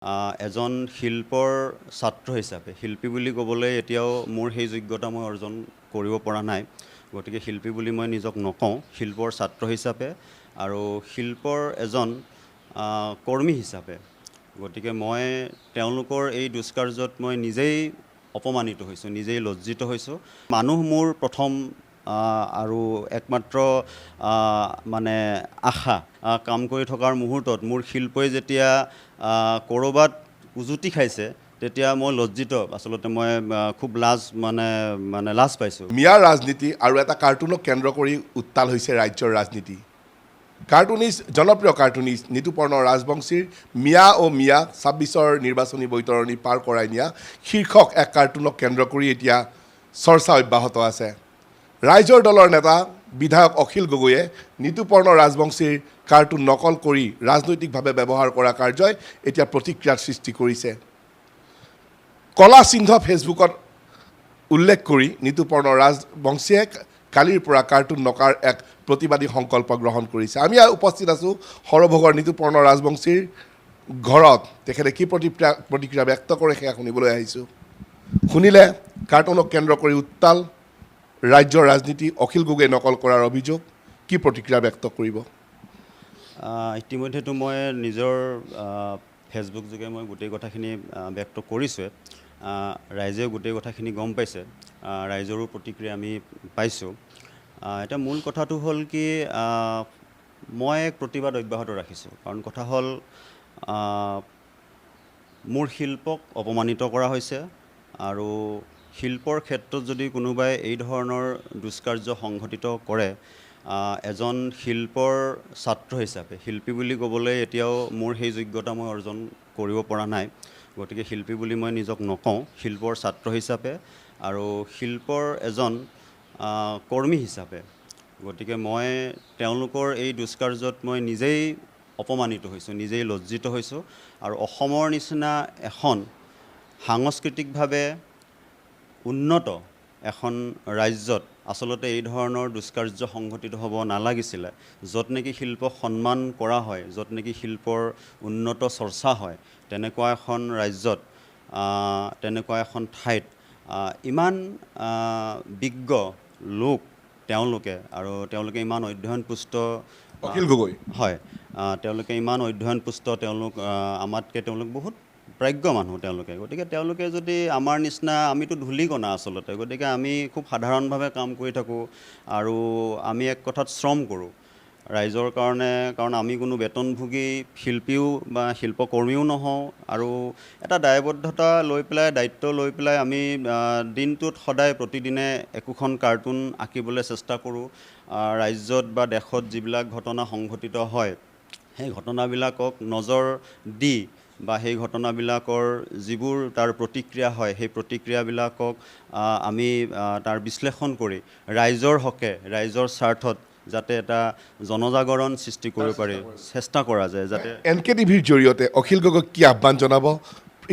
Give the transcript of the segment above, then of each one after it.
এজন শিল্পৰ ছাত্ৰ হিচাপে শিল্পী বুলি ক'বলৈ এতিয়াও মোৰ সেই যোগ্যতা মই অৰ্জন কৰিব পৰা নাই। গতিকে শিল্পী বুলি মই নিজক নকওঁ, শিল্পৰ ছাত্ৰ হিচাপে আৰু শিল্পৰ এজন কৰ্মী হিচাপে। গতিকে মই তেওঁলোকৰ এই দুষ্কাৰ্যত মই নিজেই অপমানিত হৈছোঁ, নিজেই লজ্জিত হৈছোঁ। মানুহ মোৰ প্ৰথম আৰু একমাত্ৰ মানে আশা। কাম কৰি থকাৰ মুহূৰ্তত মোৰ শিল্পই যেতিয়া ক'ৰবাত উজুতি খাইছে তেতিয়া মই লজ্জিত, আচলতে মই খুব লাজ পাইছোঁ। মিয়াৰ ৰাজনীতি আৰু এটা কাৰ্টুনক কেন্দ্ৰ কৰি উত্তাল হৈছে ৰাজ্যৰ ৰাজনীতি। জনপ্ৰিয় কাৰ্টুনিষ্ট নিতুপৰ্ণ ৰাজবংশীৰ মিয়া ও মিয়া ২৬ৰ নিৰ্বাচনী বৈতৰণি পাৰ কৰাই নিয়া শীৰ্ষক এক কাৰ্টুনক কেন্দ্ৰ কৰি এতিয়া চৰ্চা অব্যাহত আছে। ৰাইজৰ দলৰ নেতা বিধায়ক অখিল গগৈয়ে নিতুপৰ্ণ ৰাজবংশীৰ কাৰ্টুন নকল কৰি ৰাজনৈতিকভাৱে ব্যৱহাৰ কৰা কাৰ্যই এতিয়া প্ৰতিক্ৰিয়াৰ সৃষ্টি কৰিছে। কলা চিহ্ন ফেচবুকত উল্লেখ কৰি নিতুপৰ্ণ ৰাজবংশীয়ে কালিৰ পৰা কাৰ্টুন নকাৰ এক প্ৰতিবাদী সংকল্প গ্ৰহণ কৰিছে। আমি উপস্থিত আছোঁ সৰভোগৰ নিতুপৰ্ণ ৰাজবংশীৰ ঘৰত। তেখেতে কি প্ৰতিক্ৰিয়া ব্যক্ত কৰে সেয়া শুনিবলৈ আহিছোঁ। শুনিলে কাৰ্টুনক কেন্দ্ৰ কৰি উত্তাল ৰাজ্যৰ ৰাজনীতি, অখিল গগৈয়ে নকল কৰাৰ অভিযোগ, কি প্ৰতিক্ৰিয়া ব্যক্ত কৰিব? ইতিমধ্যেতো মই নিজৰ ফেচবুক যোগে মই গোটেই কথাখিনি ব্যক্ত কৰিছোঁৱে। ৰাইজেও গোটেই কথাখিনি গম পাইছে, ৰাইজৰো প্ৰতিক্ৰিয়া আমি পাইছোঁ। এতিয়া মূল কথাটো হ'ল কি, মই এক প্ৰতিবাদ অব্যাহত ৰাখিছোঁ। কাৰণ কথা হ'ল মোৰ শিল্পক অপমানিত কৰা হৈছে আৰু শিল্পৰ ক্ষেত্ৰত যদি কোনোবাই এই ধৰণৰ দুষ্কাৰ্য সংঘটিত কৰে, এজন শিল্পৰ ছাত্ৰ হিচাপে শিল্পী বুলি ক'বলৈ এতিয়াও মোৰ সেই যোগ্যতা মই অৰ্জন কৰিব পৰা নাই। গতিকে শিল্পী বুলি মই নিজক নকওঁ, শিল্পৰ ছাত্ৰ হিচাপে আৰু শিল্পৰ এজন কৰ্মী হিচাপে। গতিকে মই তেওঁলোকৰ এই দুষ্কাৰ্যত মই নিজেই অপমানিত হৈছোঁ, নিজেই লজ্জিত হৈছোঁ। আৰু অসমৰ নিচিনা এখন সাংস্কৃতিকভাৱে উন্নত এখন ৰাজ্যত আচলতে এই ধৰণৰ দুষ্কাৰ্য সংঘটিত হ'ব নালাগিছিলে। য'ত নেকি শিল্পক সন্মান কৰা হয়, য'ত নেকি শিল্পৰ উন্নত চৰ্চা হয়, তেনেকুৱা এখন ৰাজ্যত, তেনেকুৱা এখন ঠাইত ইমান বিজ্ঞ লোক তেওঁলোকে, আৰু তেওঁলোকে ইমান অধ্যয়নপুষ্ট, অখিল গগৈ, হয়, তেওঁলোকে ইমান অধ্যয়নপুষ্ট, আমাতকৈ তেওঁলোক বহুত প্ৰাজ্ঞ মানুহ তেওঁলোকে। গতিকে তেওঁলোকে যদি আমাৰ নিচিনা, আমিতো ধূলিকণা আচলতে, গতিকে আমি খুব সাধাৰণভাৱে কাম কৰি থাকোঁ আৰু আমি এক কথাত শ্ৰম কৰোঁ ৰাইজৰ কাৰণে। কাৰণ আমি কোনো বেতনভোগী শিল্পীও বা শিল্পকৰ্মীও নহওঁ, আৰু এটা দায়বদ্ধতা লৈ পেলাই, দায়িত্ব লৈ পেলাই আমি দিনটোত সদায় প্ৰতিদিনে একোখন কাৰ্টুন আঁকিবলৈ চেষ্টা কৰোঁ। ৰাজ্যত বা দেশত যিবিলাক ঘটনা সংঘটিত হয়, সেই ঘটনাবিলাকক নজৰ দি বা সেই ঘটনাবিলাকৰ যিবোৰ তাৰ প্ৰতিক্ৰিয়া হয়, সেই প্ৰতিক্ৰিয়াবিলাকক আমি তাৰ বিশ্লেষণ কৰি ৰাইজৰ হকে, ৰাইজৰ স্বাৰ্থত যাতে এটা জনজাগৰণ সৃষ্টি কৰিব পাৰি চেষ্টা কৰা যায়। যাতে NKTVৰ জৰিয়তে অখিল গগৈক কি আহ্বান জনাব?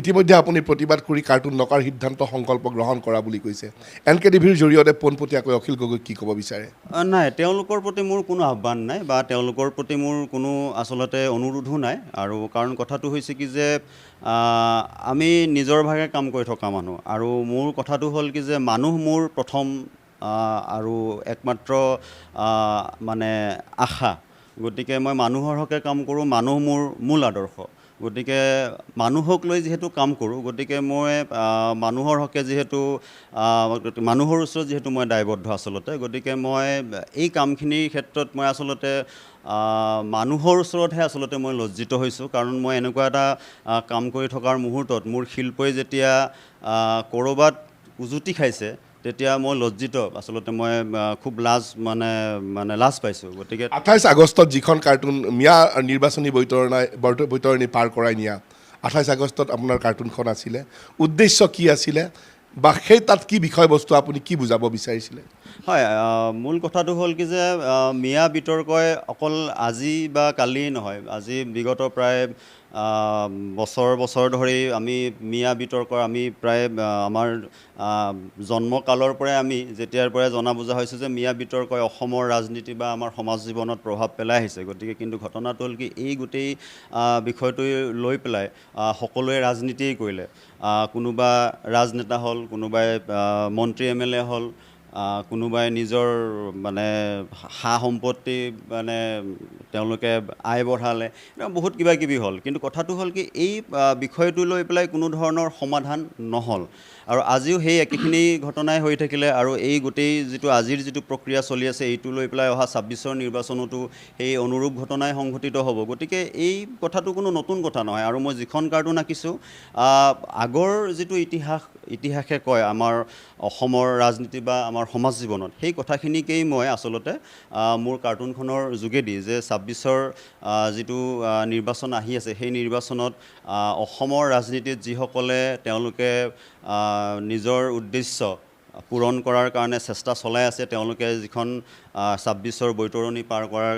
ইতিমধ্যে আপুনি প্ৰতিবাদ কৰি কাৰ্টুন নকাৰ সিদ্ধান্ত সংকল্প গ্ৰহণ কৰা বুলি কৈছে। NKTVৰ জৰিয়তে পোনপটীয়াকৈ অখিল গগৈক কি ক'ব বিচাৰে? নাই, তেওঁলোকৰ প্ৰতি মোৰ কোনো আহ্বান নাই বা তেওঁলোকৰ প্ৰতি মোৰ কোনো আচলতে অনুৰোধো নাই। আৰু কাৰণ কথাটো হৈছে কি যে আমি নিজৰ ভাগে কাম কৰি থকা মানুহ, আৰু মোৰ কথাটো হ'ল কি যে মানুহ মোৰ প্ৰথম আৰু একমাত্ৰ মানে আশা। গতিকে মই মানুহৰ হকে কাম কৰোঁ, মানুহ মোৰ মূল আদৰ্শ। গতিকে মানুহক লৈ যিহেতু কাম কৰোঁ, গতিকে মই মানুহৰ হকে যিহেতু মানুহৰ ওচৰত যিহেতু মই দায়বদ্ধ আচলতে, গতিকে মই এই কামখিনিৰ ক্ষেত্ৰত মই আচলতে মানুহৰ ওচৰতহে আচলতে মই লজ্জিত হৈছোঁ। কাৰণ মই এনেকুৱা এটা কাম কৰি থকাৰ মুহূৰ্তত মোৰ শিল্পই যেতিয়া ক'ৰবাত উজুতি খাইছে তেতিয়া মই লজ্জিত, আচলতে মই খুব লাজ পাইছোঁ। গতিকে ২৮ আগষ্টত যিখন কাৰ্টুন মিয়া নিৰ্বাচনী বৈতৰণি পাৰ কৰাই নিয়া, ২৮ আগষ্টত আপোনাৰ কাৰ্টুনখন আছিলে, উদ্দেশ্য কি আছিলে বা সেই তাত কি বিষয়বস্তু আপুনি কি বুজাব বিচাৰিছিলে? হয়, মূল কথাটো হ'ল কি যে মিয়া বিতৰ্কই অকল আজি বা কালি নহয়, আজি বিগত প্ৰায় বছৰ বছৰ ধৰি আমি মিয়া বিতৰ্কৰ আমি প্ৰায় আমাৰ জন্মকালৰ পৰাই আমি যেতিয়াৰ পৰাই জনা বুজা হৈছোঁ যে মিয়া বিতৰ্কই অসমৰ ৰাজনীতি বা আমাৰ সমাজ জীৱনত প্ৰভাৱ পেলাই আহিছে। গতিকে কিন্তু ঘটনাটো হ'ল কি এই গোটেই বিষয়টো লৈ পেলাই সকলোৱে ৰাজনীতিয়েই কৰিলে। কোনোবা ৰাজনেতা হ'ল, কোনোবাই মন্ত্ৰী MLA হ'ল, কোনোবাই নিজৰ মানে সা সম্পত্তি মানে তেওঁলোকে আয় বঢ়ালে, বহুত কিবা কিবি হ'ল। কিন্তু কথাটো হ'ল কি এই বিষয়টো লৈ পেলাই কোনো ধৰণৰ সমাধান নহ'ল। আৰু আজিও সেই একেখিনি ঘটনাই হৈ থাকিলে আৰু এই গোটেই যিটো আজিৰ যিটো প্ৰক্ৰিয়া চলি আছে এইটো লৈ পেলাই অহা 26ৰ নিৰ্বাচনতো সেই অনুৰূপ ঘটনাই সংঘটিত হ'ব। গতিকে এই কথাটো কোনো নতুন কথা নহয়। আৰু মই যিখন কাৰ্টুন আঁকিছোঁ আগৰ যিটো ইতিহাসে কয় আমাৰ অসমৰ ৰাজনীতি বা আমাৰ সমাজ জীৱনত, সেই কথাখিনিকেই মই আচলতে মোৰ কাৰ্টুনখনৰ যোগেদি যে 26ৰ যিটো নিৰ্বাচন আহি আছে সেই নিৰ্বাচনত অসমৰ ৰাজনীতিত যিসকলে তেওঁলোকে নিজৰ উদ্দেশ্য পূৰণ কৰাৰ কাৰণে চেষ্টা চলাই আছে, তেওঁলোকে যিখন 26ৰ বৈতৰণি পাৰ কৰাৰ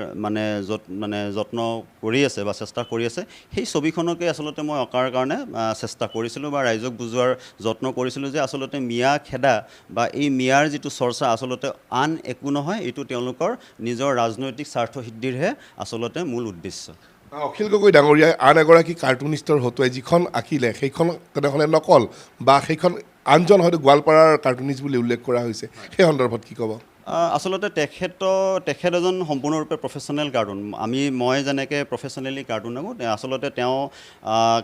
যত্ন কৰি আছে বা চেষ্টা কৰি আছে, সেই ছবিখনকে আচলতে মই অঁকাৰ কাৰণে চেষ্টা কৰিছিলোঁ বা ৰাইজক বুজোৱাৰ যত্ন কৰিছিলোঁ যে আচলতে মিয়া খেদা বা এই মিয়াৰ যিটো চৰ্চা আচলতে আন একো নহয়, এইটো তেওঁলোকৰ নিজৰ ৰাজনৈতিক স্বাৰ্থ সিদ্ধিৰহে আচলতে মূল উদ্দেশ্য। অখিল গগৈ ডাঙৰীয়াই আন এগৰাকী কাৰ্টুনিষ্টৰ হতুৱাই যিখন আঁকিলে সেইখন তেনেহ'লে নকল বা সেইখন আনজন হয়তো গোৱালপাৰাৰ কাৰ্টুনিষ্ট বুলি উল্লেখ কৰা হৈছে, সেই সন্দৰ্ভত কি ক'ব? আচলতে তেখেত এজন সম্পূৰ্ণৰূপে প্ৰফেশ্যনেল কাৰ্টুন। মই যেনেকৈ প্ৰফেশ্যনেলি কাৰ্টুন আঁকো, আচলতে তেওঁ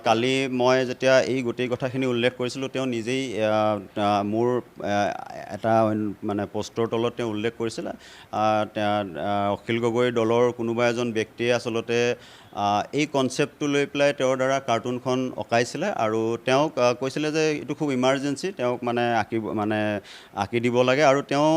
কালি মই যেতিয়া এই গোটেই কথাখিনি উল্লেখ কৰিছিলোঁ, তেওঁ নিজেই মোৰ এটা মানে পষ্টৰ তলত তেওঁ উল্লেখ কৰিছিলে অখিল গগৈ দলৰ কোনোবা এজন ব্যক্তিয়ে আচলতে এই কনচেপ্টটো লৈ পেলাই তেওঁৰ দ্বাৰা কাৰ্টুনখন অঁকাইছিলে আৰু তেওঁক কৈছিলে যে এইটো খুব ইমাৰ্জেঞ্চি, তেওঁক আঁকি দিব লাগে আৰু তেওঁ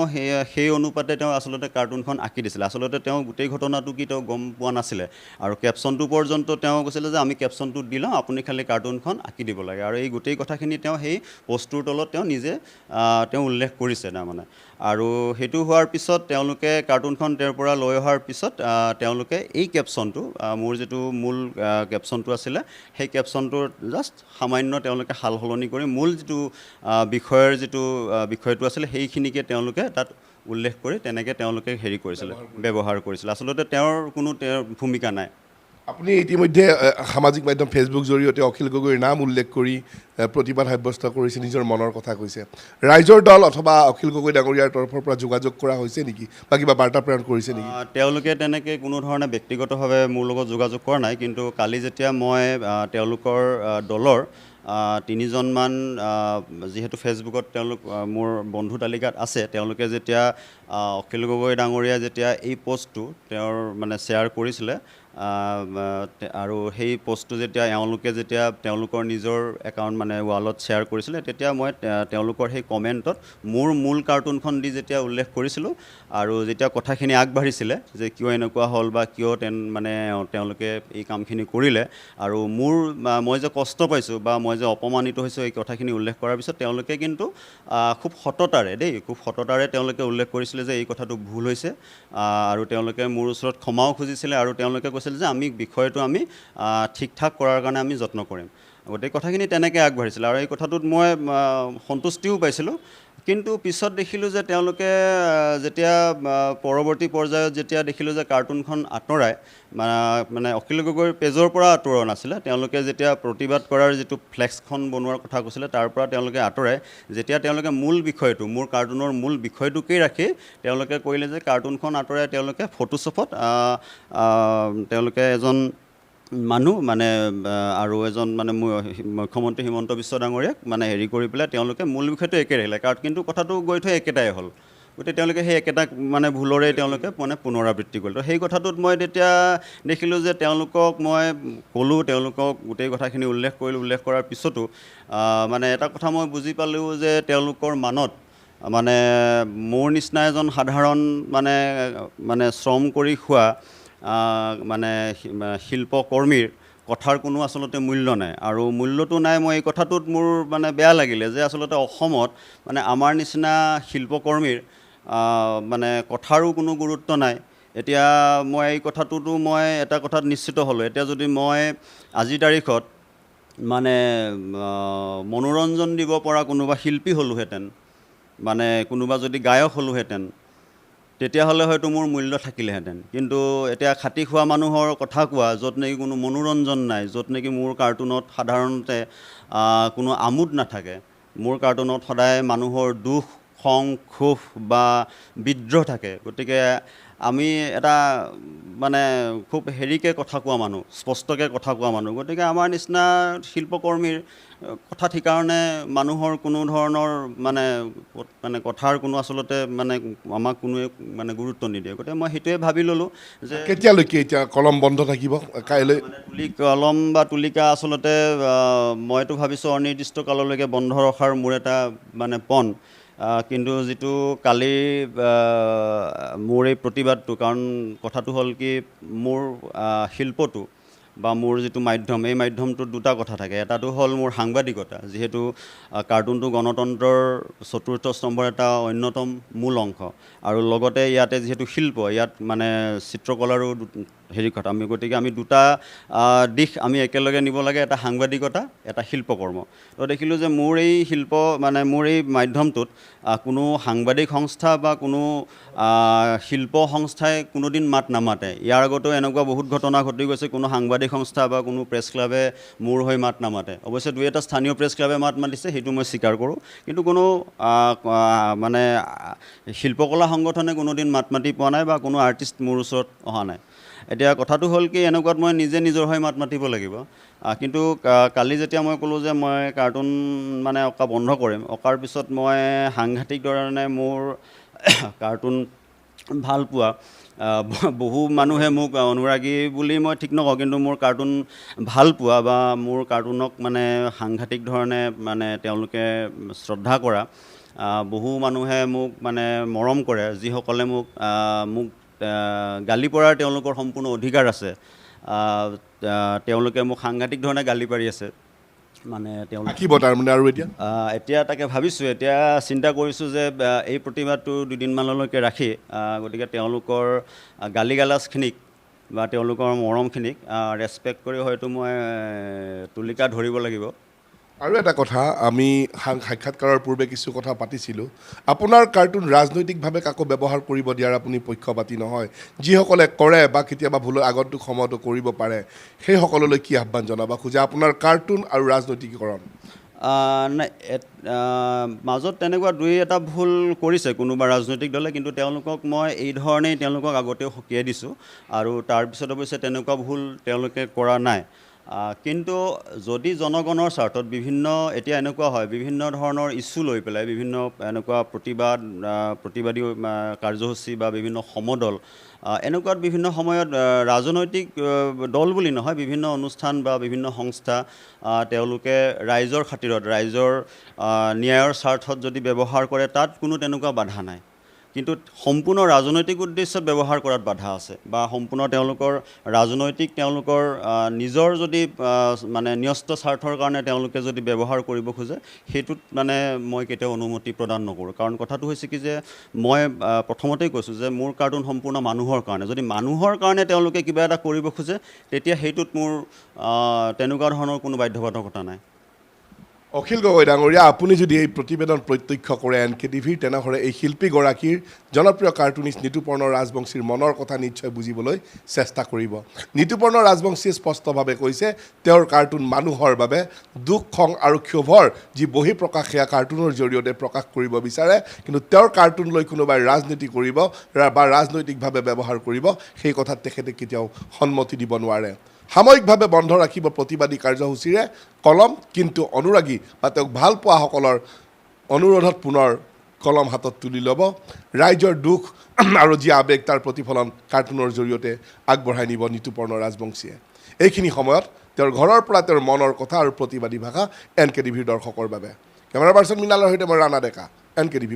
সেই অনুপাতে তেওঁ আচলতে কাৰ্টুনখন আঁকি দিছিলে। আচলতে তেওঁ গোটেই ঘটনাটো কি তেওঁ গম পোৱা নাছিলে আৰু কেপশ্যনটো পৰ্যন্ত তেওঁ কৈছিলে যে আমি কেপশ্যনটো দি লওঁ, আপুনি খালি কাৰ্টুনখন আঁকি দিব লাগে। আৰু এই গোটেই কথাখিনি তেওঁ সেই পষ্টটোৰ তলত তেওঁ নিজে তেওঁ উল্লেখ কৰিছে তাৰমানে। আৰু সেইটো হোৱাৰ পিছত তেওঁলোকে কাৰ্টুনখন তেওঁৰ পৰা লৈ অহাৰ পিছত তেওঁলোকে এই কেপশ্যনটো মোৰ যিটো মূল কেপশ্যনটো আছিলে সেই কেপশ্যনটোৰ জাষ্ট সামান্য তেওঁলোকে সাল সলনি কৰি মূল যিটো বিষয়টো আছিলে সেইখিনিকে তেওঁলোকে তাত উল্লেখ কৰি তেনেকৈ তেওঁলোকে ব্যৱহাৰ কৰিছিলে। আচলতে তেওঁৰ কোনো ভূমিকা নাই। আপুনি ইতিমধ্যে সামাজিক মাধ্যম ফেচবুক জৰিয়তে অখিল গগৈৰ নাম উল্লেখ কৰি প্ৰতিবাদ সাব্যস্ত কৰিছে, নিজৰ মনৰ কথা কৈছে। ৰাইজৰ দল অথবা অখিল গগৈ ডাঙৰীয়াৰ তৰফৰ পৰা যোগাযোগ কৰা হৈছে নেকি বা কিবা বাৰ্তা প্ৰেৰণ কৰিছে নেকি? তেওঁলোকে তেনেকৈ কোনো ধৰণে ব্যক্তিগতভাৱে মোৰ লগত যোগাযোগ কৰা নাই। কিন্তু কালি যেতিয়া মই তেওঁলোকৰ দলৰ 3জনমান যিহেতু ফেচবুকত তেওঁলোক মোৰ বন্ধু তালিকাত আছে, তেওঁলোকে যেতিয়া অখিল গগৈ ডাঙৰীয়াই যেতিয়া এই পষ্টটো তেওঁৰ শ্বেয়াৰ কৰিছিলে আৰু সেই পষ্টটো যেতিয়া তেওঁলোকৰ নিজৰ একাউণ্ট ৱালত শ্বেয়াৰ কৰিছিলে, তেতিয়া মই তেওঁলোকৰ সেই কমেণ্টত মোৰ মূল কাৰ্টুনখন দি যেতিয়া উল্লেখ কৰিছিলোঁ আৰু যেতিয়া কথাখিনি আগবাঢ়িছিলে যে কিয় এনেকুৱা হ'ল বা কিয় তেওঁলোকে এই কামখিনি কৰিলে আৰু মই যে কষ্ট পাইছোঁ বা মই যে অপমানিত হৈছোঁ এই কথাখিনি উল্লেখ কৰাৰ পিছত তেওঁলোকে কিন্তু খুব সততাৰে তেওঁলোকে উল্লেখ কৰিছিলে যে এই কথাটো ভুল হৈছে আৰু তেওঁলোকে মোৰ ওচৰত ক্ষমাও খুজিছিলে আৰু তেওঁলোকে কৈছিলে যে বিষয়টো আমি ঠিক ঠাক কৰাৰ কাৰণে আমি যত্ন কৰিম। গতিকে কথাখিনি তেনেকৈ আগবাঢ়িছিলে আৰু এই কথাটোত মই সন্তুষ্টিও পাইছিলোঁ। কিন্তু পিছত দেখিলোঁ যে তেওঁলোকে যেতিয়া পৰৱৰ্তী পৰ্যায়ত যেতিয়া দেখিলোঁ যে কাৰ্টুনখন আঁতৰাই অখিল গগৈৰ পেজৰ পৰা আঁতৰোৱা নাছিলে, তেওঁলোকে যেতিয়া প্ৰতিবাদ কৰাৰ যিটো ফ্লেক্সখন বনোৱাৰ কথা কৈছিলে তাৰ পৰা তেওঁলোকে আঁতৰাই যেতিয়া তেওঁলোকে মোৰ কাৰ্টুনৰ মূল বিষয়টোকেই ৰাখি তেওঁলোকে কৰিলে যে কাৰ্টুনখন আঁতৰাই তেওঁলোকে ফটোশ্বপত তেওঁলোকে এজন মানুহ আৰু এজন মুখ্যমন্ত্ৰী হিমন্ত বিশ্ব ডাঙৰীয়াক কৰি পেলাই তেওঁলোকে মূল বিষয়টো একে ৰাখিলে, কিন্তু কথাটো গৈ থৈ একেটাই হ'ল। গতিকে তেওঁলোকে সেই একেটা ভুলৰে তেওঁলোকে পুনৰাবৃত্তি কৰিলে। সেই কথাটোত মই তেতিয়া দেখিলোঁ যে তেওঁলোকক মই ক'লোঁ, তেওঁলোকক গোটেই কথাখিনি উল্লেখ কৰিলোঁ। উল্লেখ কৰাৰ পিছতো এটা কথা মই বুজি পালোঁ যে তেওঁলোকৰ মনত মোৰ নিচিনা এজন সাধাৰণ শ্ৰম কৰি খোৱা শিল্পকৰ্মীৰ কথাৰ কোনো আচলতে মূল্য নাই আৰু মূল্যটো নাই। মই এই কথাটোত মোৰ বেয়া লাগিলে যে আচলতে অসমত আমাৰ নিচিনা শিল্পকৰ্মীৰ মানে কথাৰো কোনো গুৰুত্ব নাই। এতিয়া মই এই কথাটোতো মই এটা কথাত নিশ্চিত হ'লোঁ, এতিয়া যদি মই আজিৰ তাৰিখত মানে মনোৰঞ্জন দিব পৰা কোনোবা শিল্পী হ'লোহেঁতেন, মানে কোনোবা যদি গায়ক হ'লোহেঁতেন, তেতিয়াহ'লে হয়তো মোৰ মূল্য থাকিলেহেঁতেন। কিন্তু এতিয়া খাটি খোৱা মানুহৰ কথা কোৱা, য'ত নেকি কোনো মনোৰঞ্জন নাই, য'ত নেকি মোৰ কাৰ্টুনত সাধাৰণতে কোনো আমোদ নাথাকে, মোৰ কাৰ্টুনত সদায় মানুহৰ দুখ, খং, ক্ষোভ বা বিদ্ৰোহ থাকে। গতিকে আমি এটা মানে খুব হেৰিকৈ কথা কোৱা মানুহ, স্পষ্টকৈ কথা কোৱা মানুহ, গতিকে আমাৰ নিচিনা শিল্পকৰ্মীৰ কথাত সেইকাৰণে মানুহৰ কোনো ধৰণৰ মানে কথাৰ কোনো আচলতে মানে আমাক কোনোৱে মানে গুৰুত্ব নিদিয়ে। গতিকে মই সেইটোৱে ভাবি ল'লোঁ যে কেতিয়ালৈকে এতিয়া কলম বন্ধ থাকিব কাইলৈ? মানে কলম বা তুলিকা আচলতে মইতো ভাবিছোঁ অনিৰ্দিষ্ট কাললৈকে বন্ধ ৰখাৰ মোৰ এটা মানে পণ। কিন্তু যিটো কালি মোৰ এই প্ৰতিবাদটো, কাৰণ কথাটো হ'ল কি, মোৰ শিল্পটো বা মোৰ যিটো মাধ্যম, এই মাধ্যমটোত দুটা কথা থাকে। এটাটো হ'ল মোৰ সাংবাদিকতা, যিহেতু কাৰ্টুনটো গণতন্ত্ৰৰ চতুৰ্থ স্তম্ভৰ এটা অন্যতম মূল অংশ, আৰু লগতে ইয়াতে যিহেতু শিল্প, ইয়াত মানে চিত্ৰকলাৰো হেৰি কথা, গতিকে আমি দুটা দিশ আমি একেলগে নিব লাগে, এটা সাংবাদিকতা, এটা শিল্পকৰ্ম। তো দেখিলোঁ যে মোৰ এই মোৰ এই মাধ্যমটোত কোনো সাংবাদিক সংস্থা বা কোনো শিল্প সংস্থাই কোনোদিন মাত নামাতে। ইয়াৰ আগতেও এনেকুৱা বহুত ঘটনা ঘটি গৈছে, কোনো সাংবাদিক সংস্থা বা কোনো প্ৰেছ ক্লাবে মোৰ হৈ মাত নামাতে। অৱশ্যে দুই এটা স্থানীয় প্ৰেছ ক্লাবে মাত মাতিছে, সেইটো মই স্বীকাৰ কৰোঁ, কিন্তু কোনো মানে শিল্পকলা সংগঠনে কোনোদিন মাত মাতি পোৱা নাই বা কোনো আৰ্টিষ্ট মোৰ ওচৰত অহা নাই। এতিয়া কথাটো হ'ল কি, এনেকুৱাত মই নিজে নিজৰ হৈ মাত মাতিব লাগিব। কিন্তু কালি যেতিয়া মই ক'লোঁ যে মই কাৰ্টুন মানে অঁকা বন্ধ কৰিম, অঁকাৰ পিছত মই সাংঘাতিক ধৰণে মোৰ কাৰ্টুন ভাল পোৱা বহু মানুহে মোক অনুৰাগী বুলি মই ঠিক নকওঁ, কিন্তু মোৰ কাৰ্টুন ভাল পোৱা বা মোৰ কাৰ্টুনক মানে সাংঘাতিক ধৰণে মানে তেওঁলোকে শ্ৰদ্ধা কৰা বহু মানুহে মোক মানে মৰম কৰে, যিসকলে মোক গালি পৰাৰ তেওঁলোকৰ সম্পূৰ্ণ অধিকাৰ আছে। তেওঁলোকে মোক সাংঘাতিক ধৰণে গালি পাৰি আছে। মানে থাকিব তাৰমানে আৰু এতিয়া তাকে ভাবিছোঁ, এতিয়া চিন্তা কৰিছোঁ যে এই প্ৰতিবাদটো দুদিনমানলৈকে ৰাখি, গতিকে তেওঁলোকৰ গালি গালাজখিনিক বা তেওঁলোকৰ মৰমখিনিক ৰেচপেক্ট কৰি হয়তো মই তুলিকা ধৰিব লাগিব। আৰু এটা কথা, আমি সাক্ষাৎকাৰৰ পূৰ্বে কিছু কথা পাতিছিলোঁ। আপোনাৰ কাৰ্টুন ৰাজনৈতিকভাৱে কাকো ব্যৱহাৰ কৰিব দিয়াৰ আপুনি পক্ষপাতি নহয়। যিসকলে কৰে বা কেতিয়াবা ভুল আগন্তুক সময়তো কৰিব পাৰে, সেইসকললৈ কি আহ্বান জনাব খোজে আপোনাৰ কাৰ্টুন আৰু ৰাজনৈতিকীকৰণ? নাই, মাজত তেনেকুৱা দুই এটা ভুল কৰিছে কোনোবা ৰাজনৈতিক দলে, কিন্তু তেওঁলোকক মই এই ধৰণেই তেওঁলোকক আগতেও সকীয়াই দিছোঁ, আৰু তাৰপিছত অৱশ্যে তেনেকুৱা ভুল তেওঁলোকে কৰা নাই। কিন্তু যদি জনগণৰ স্বাৰ্থত এতিয়া এনেকুৱা হয়, বিভিন্ন ধৰণৰ ইছ্যু লৈ পেলাই বিভিন্ন এনেকুৱা প্ৰতিবাদী কাৰ্যসূচী বা বিভিন্ন সমদল, এনেকুৱাত বিভিন্ন সময়ত ৰাজনৈতিক দল বুলি নহয়, বিভিন্ন অনুষ্ঠান বা বিভিন্ন সংস্থা তেওঁলোকে ৰাইজৰ খাতিৰত, ৰাইজৰ ন্যায়ৰ স্বাৰ্থত যদি ব্যৱহাৰ কৰে, তাত কোনো তেনেকুৱা বাধা নাই। কিন্তু সম্পূৰ্ণ ৰাজনৈতিক উদ্দেশ্যত ব্যৱহাৰ কৰাত বাধা আছে, বা সম্পূৰ্ণ তেওঁলোকৰ নিজৰ যদি মানে ন্যস্ত স্বাৰ্থৰ কাৰণে তেওঁলোকে যদি ব্যৱহাৰ কৰিব খোজে, সেইটোত মানে মই কেতিয়াও অনুমতি প্ৰদান নকৰোঁ। কাৰণ কথাটো হৈছে কি যে, মই প্ৰথমতেই কৈছোঁ যে মোৰ কাৰ্টুন সম্পূৰ্ণ মানুহৰ কাৰণে। যদি মানুহৰ কাৰণে তেওঁলোকে কিবা এটা কৰিব খোজে, তেতিয়া সেইটোত মোৰ তেনেকুৱা ধৰণৰ কোনো বাধ্যবাধকতা নাই। অখিল গগৈ ডাঙৰীয়া, আপুনি যদি এই প্ৰতিবেদন প্ৰত্যক্ষ কৰে NKTVৰ, তেনেহ'লে এই শিল্পীগৰাকীৰ জনপ্ৰিয় কাৰ্টুনিষ্ট নিতুপৰ্ণ ৰাজবংশীৰ মনৰ কথা নিশ্চয় বুজিবলৈ চেষ্টা কৰিব। নিতুপৰ্ণ ৰাজবংশীয়ে স্পষ্টভাৱে কৈছে, তেওঁৰ কাৰ্টুন মানুহৰ বাবে। দুখ, খং আৰু ক্ষোভৰ যি বহিঃপ্ৰকাশ, সেয়া কাৰ্টুনৰ জৰিয়তে প্ৰকাশ কৰিব বিচাৰে, কিন্তু তেওঁৰ কাৰ্টুন লৈ কোনোবাই ৰাজনীতি কৰিব বা ৰাজনৈতিকভাৱে ব্যৱহাৰ কৰিব, সেই কথাত তেখেতে কেতিয়াও সন্মতি দিব নোৱাৰে। সাময়িকভাৱে বন্ধ ৰাখিব প্ৰতিবাদী কাৰ্যসূচীৰে কলম, কিন্তু অনুৰাগী বা তেওঁক ভাল পোৱাসকলৰ অনুৰোধত পুনৰ কলম হাতত তুলি ল'ব। ৰাইজৰ দুখ আৰু যি আৱেগ, তাৰ প্ৰতিফলন কাৰ্টুনৰ জৰিয়তে আগবঢ়াই নিব নিতুপৰ্ণ ৰাজবংশীয়ে। এইখিনি সময়ত তেওঁৰ ঘৰৰ পৰা তেওঁৰ মনৰ কথা আৰু প্ৰতিবাদী ভাষা NKTVৰ দৰ্শকৰ বাবে। কেমেৰা পাৰ্চন মৃণালৰ সৈতে মই ৰাণা ডেকা, NKTV+।